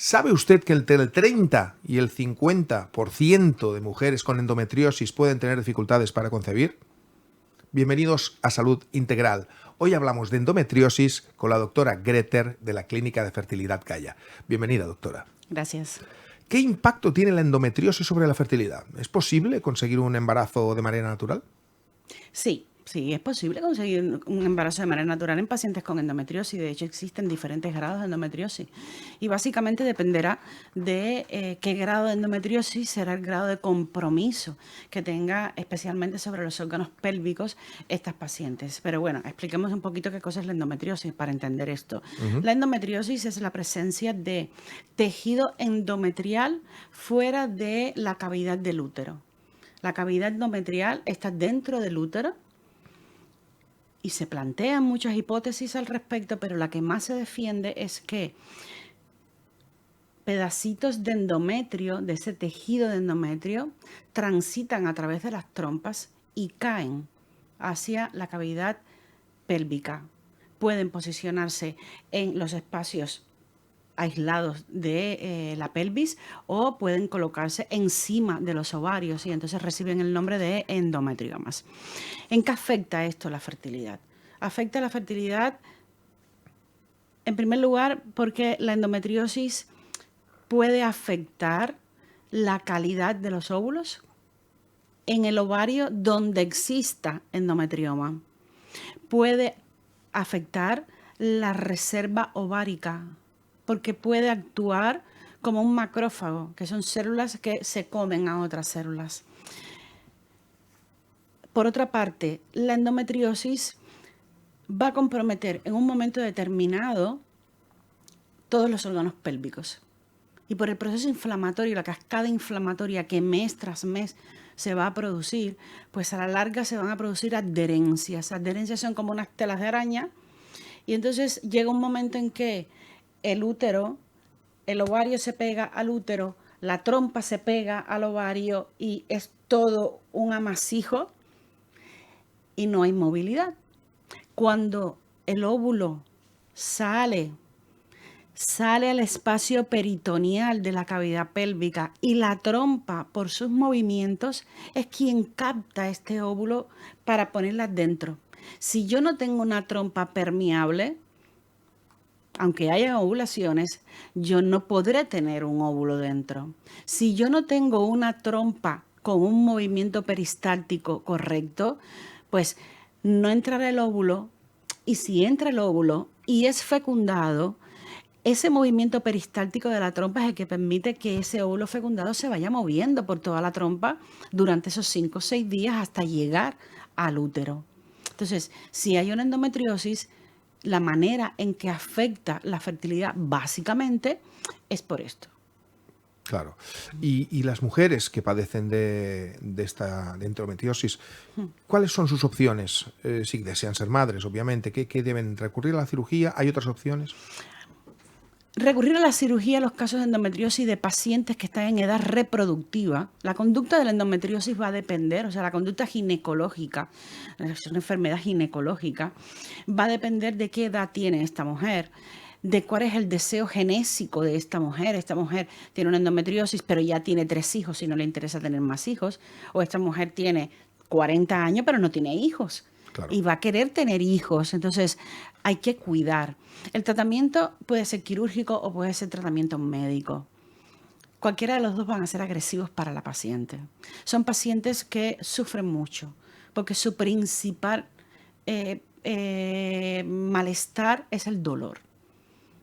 ¿Sabe usted que entre el 30 y el 50% de mujeres con endometriosis pueden tener dificultades para concebir? Bienvenidos a Salud Integral. Hoy hablamos de endometriosis con la doctora Greter de la Clínica de Fertilidad Calla. Bienvenida, doctora. Gracias. ¿Qué impacto tiene la endometriosis sobre la fertilidad? ¿Es posible conseguir un embarazo de manera natural? Sí, es posible conseguir un embarazo de manera natural en pacientes con endometriosis. De hecho, existen diferentes grados de endometriosis. Y básicamente dependerá de qué grado de endometriosis será el grado de compromiso que tenga especialmente sobre los órganos pélvicos estas pacientes. Pero bueno, expliquemos un poquito qué cosa es la endometriosis para entender esto. La endometriosis es la presencia de tejido endometrial fuera de la cavidad del útero. La cavidad endometrial está dentro del útero. Y se plantean muchas hipótesis al respecto, pero la que más se defiende es que pedacitos de endometrio, de ese tejido de endometrio, transitan a través de las trompas y caen hacia la cavidad pélvica. Pueden posicionarse en los espacios aislados de la pelvis o pueden colocarse encima de los ovarios y entonces reciben el nombre de endometriomas. ¿En qué afecta esto la fertilidad? Afecta la fertilidad en primer lugar porque la endometriosis puede afectar la calidad de los óvulos en el ovario donde exista endometrioma. Puede afectar la reserva ovárica porque puede actuar como un macrófago, que son células que se comen a otras células. Por otra parte, la endometriosis va a comprometer en un momento determinado todos los órganos pélvicos. Y por el proceso inflamatorio, la cascada inflamatoria que mes tras mes se va a producir, pues a la larga se van a producir adherencias. Adherencias son como unas telas de araña. Y entonces llega un momento en que el útero, el ovario se pega al útero, la trompa se pega al ovario y es todo un amasijo y no hay movilidad. Cuando el óvulo sale al espacio peritoneal de la cavidad pélvica y la trompa por sus movimientos es quien capta este óvulo para ponerla dentro. Si yo no tengo una trompa permeable, aunque haya ovulaciones, yo no podré tener un óvulo dentro. Si yo no tengo una trompa con un movimiento peristáltico correcto, pues no entrará el óvulo, y si entra el óvulo y es fecundado, ese movimiento peristáltico de la trompa es el que permite que ese óvulo fecundado se vaya moviendo por toda la trompa durante esos 5 o 6 días hasta llegar al útero. Entonces, si hay una endometriosis, la manera en que afecta la fertilidad básicamente es por esto. Claro. Y las mujeres que padecen de endometriosis, ¿cuáles son sus opciones? Si desean ser madres, obviamente, ¿qué deben recurrir a la cirugía? ¿Hay otras opciones? Recurrir a la cirugía en los casos de endometriosis de pacientes que están en edad reproductiva, la conducta de la endometriosis va a depender, o sea, la conducta ginecológica, es una enfermedad ginecológica, va a depender de qué edad tiene esta mujer, de cuál es el deseo genésico de esta mujer. Esta mujer tiene una endometriosis, pero ya tiene 3 hijos y no le interesa tener más hijos, o esta mujer tiene 40 años, pero no tiene hijos. Claro. Y va a querer tener hijos, entonces hay que cuidar. El tratamiento puede ser quirúrgico o puede ser tratamiento médico. Cualquiera de los dos van a ser agresivos para la paciente. Son pacientes que sufren mucho porque su principal malestar es el dolor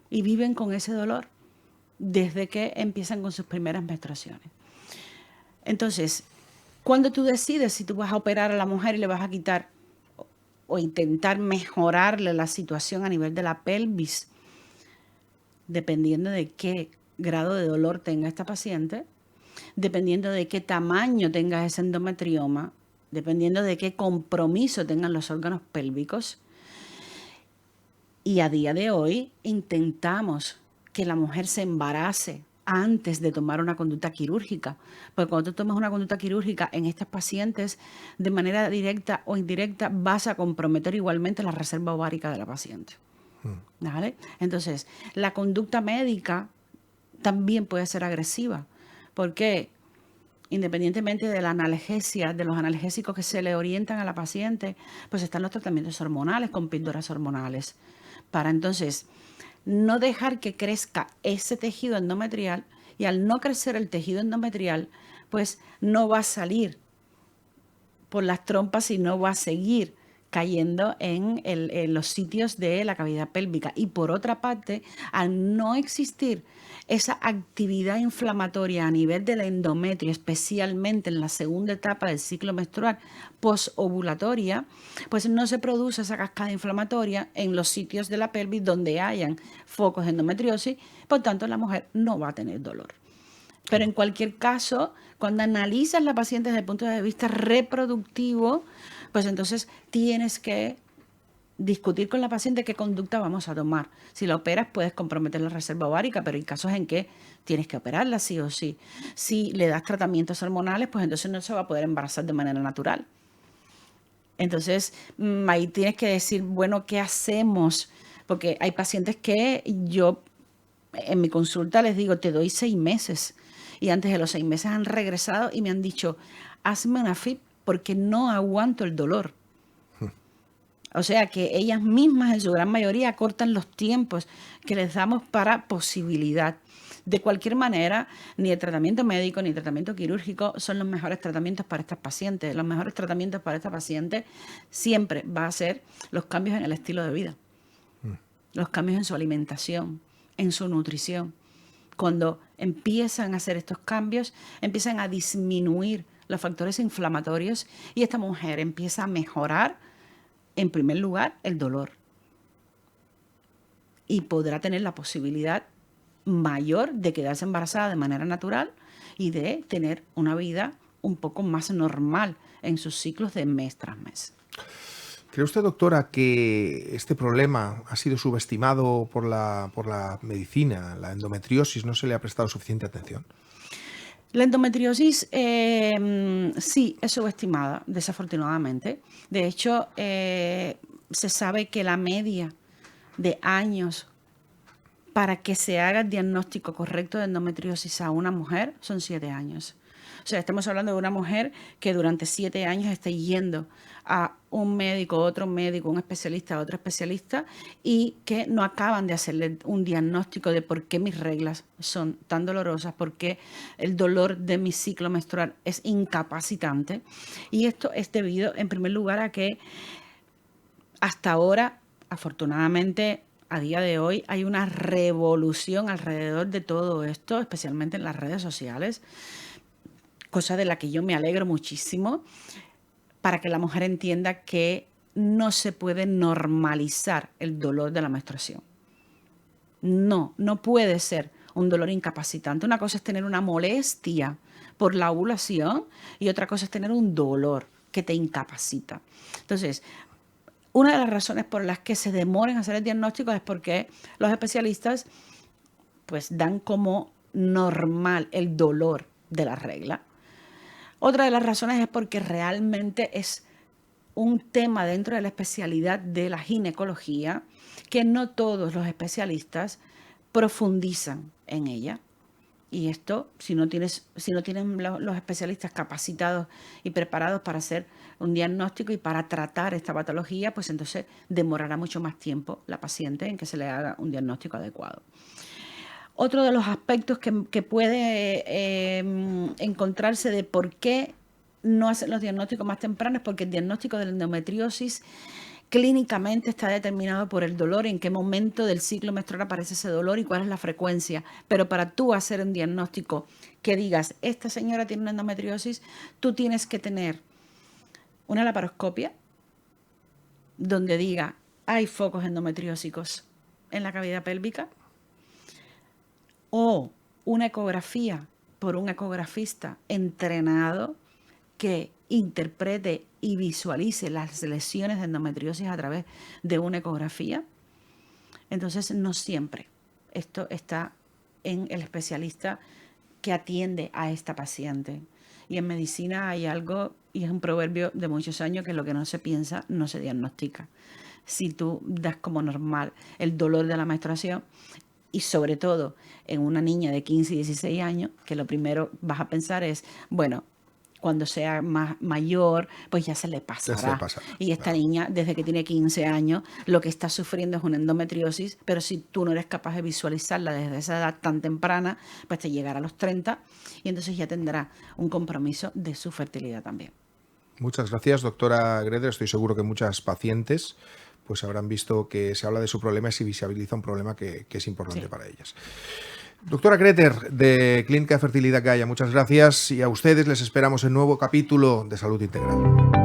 y viven con ese dolor desde que empiezan con sus primeras menstruaciones. Entonces, cuando tú decides si tú vas a operar a la mujer y le vas a quitar o intentar mejorarle la situación a nivel de la pelvis, dependiendo de qué grado de dolor tenga esta paciente, dependiendo de qué tamaño tenga ese endometrioma, dependiendo de qué compromiso tengan los órganos pélvicos. Y a día de hoy intentamos que la mujer se embarace antes de tomar una conducta quirúrgica. Porque cuando tú tomas una conducta quirúrgica en estas pacientes, de manera directa o indirecta, vas a comprometer igualmente la reserva ovárica de la paciente. ¿Vale? Entonces, la conducta médica también puede ser agresiva, porque independientemente de la analgesia, de los analgésicos que se le orientan a la paciente, pues están los tratamientos hormonales con píldoras hormonales, para entonces no dejar que crezca ese tejido endometrial, y al no crecer el tejido endometrial, pues no va a salir por las trompas y no va a seguir cayendo en los sitios de la cavidad pélvica. Y por otra parte, al no existir esa actividad inflamatoria a nivel del endometrio, especialmente en la segunda etapa del ciclo menstrual posovulatoria, pues no se produce esa cascada inflamatoria en los sitios de la pelvis donde hayan focos de endometriosis, por tanto la mujer no va a tener dolor. Pero en cualquier caso, cuando analizas la paciente desde el punto de vista reproductivo, pues entonces tienes que discutir con la paciente qué conducta vamos a tomar. Si la operas, puedes comprometer la reserva ovárica, pero hay casos en que tienes que operarla sí o sí. Si le das tratamientos hormonales, pues entonces no se va a poder embarazar de manera natural. Entonces, ahí tienes que decir, bueno, ¿qué hacemos? Porque hay pacientes que yo en mi consulta les digo, te doy 6 meses. Y antes de los 6 meses han regresado y me han dicho, hazme una FIP porque no aguanto el dolor. O sea que ellas mismas en su gran mayoría acortan los tiempos que les damos para posibilidad. De cualquier manera, ni el tratamiento médico ni el tratamiento quirúrgico son los mejores tratamientos para estas pacientes. Los mejores tratamientos para esta paciente siempre va a ser los cambios en el estilo de vida, los cambios en su alimentación, en su nutrición. Cuando empiezan a hacer estos cambios, empiezan a disminuir los factores inflamatorios y esta mujer empieza a mejorar, en primer lugar, el dolor. Y podrá tener la posibilidad mayor de quedarse embarazada de manera natural y de tener una vida un poco más normal en sus ciclos de mes tras mes. ¿Cree usted, doctora, que este problema ha sido subestimado por la medicina? ¿La endometriosis no se le ha prestado suficiente atención? La endometriosis sí es subestimada, desafortunadamente. De hecho, se sabe que la media de años para que se haga el diagnóstico correcto de endometriosis a una mujer son 7 años. O sea, estamos hablando de una mujer que durante 7 años está yendo a un médico, un especialista, otro especialista, y que no acaban de hacerle un diagnóstico de por qué mis reglas son tan dolorosas, por qué el dolor de mi ciclo menstrual es incapacitante. Y esto es debido, en primer lugar, a que hasta ahora, afortunadamente, a día de hoy, hay una revolución alrededor de todo esto, especialmente en las redes sociales, cosa de la que yo me alegro muchísimo, para que la mujer entienda que no se puede normalizar el dolor de la menstruación. No puede ser un dolor incapacitante. Una cosa es tener una molestia por la ovulación y otra cosa es tener un dolor que te incapacita. Entonces, una de las razones por las que se demoran a hacer el diagnóstico es porque los especialistas pues dan como normal el dolor de la regla. Otra de las razones es porque realmente es un tema dentro de la especialidad de la ginecología que no todos los especialistas profundizan en ella. Y esto, si no tienen los especialistas capacitados y preparados para hacer un diagnóstico y para tratar esta patología, pues entonces demorará mucho más tiempo la paciente en que se le haga un diagnóstico adecuado. Otro de los aspectos que puede encontrarse de por qué no hacen los diagnósticos más tempranos es porque el diagnóstico de la endometriosis clínicamente está determinado por el dolor, en qué momento del ciclo menstrual aparece ese dolor y cuál es la frecuencia. Pero para tú hacer un diagnóstico que digas, esta señora tiene una endometriosis, tú tienes que tener una laparoscopia donde diga, hay focos endometriósicos en la cavidad pélvica, o una ecografía por un ecografista entrenado que interprete y visualice las lesiones de endometriosis a través de una ecografía. Entonces, no siempre esto está en el especialista que atiende a esta paciente. Y en medicina hay algo, y es un proverbio de muchos años, que lo que no se piensa no se diagnostica. Si tú das como normal el dolor de la menstruación, Y sobre todo en una niña de 15 y 16 años, que lo primero vas a pensar es, bueno, cuando sea más mayor, pues ya se le pasará. Y esta niña, desde que tiene 15 años, lo que está sufriendo es una endometriosis, pero si tú no eres capaz de visualizarla desde esa edad tan temprana, pues te llegará a los 30 y entonces ya tendrá un compromiso de su fertilidad también. Muchas gracias, doctora Greder. Estoy seguro que muchas pacientes pues habrán visto que se habla de su problema y se visibiliza un problema que es importante para ellas. Doctora Greder, de Clínica de Fertilidad Gaia, muchas gracias y a ustedes les esperamos en nuevo capítulo de Salud Integral.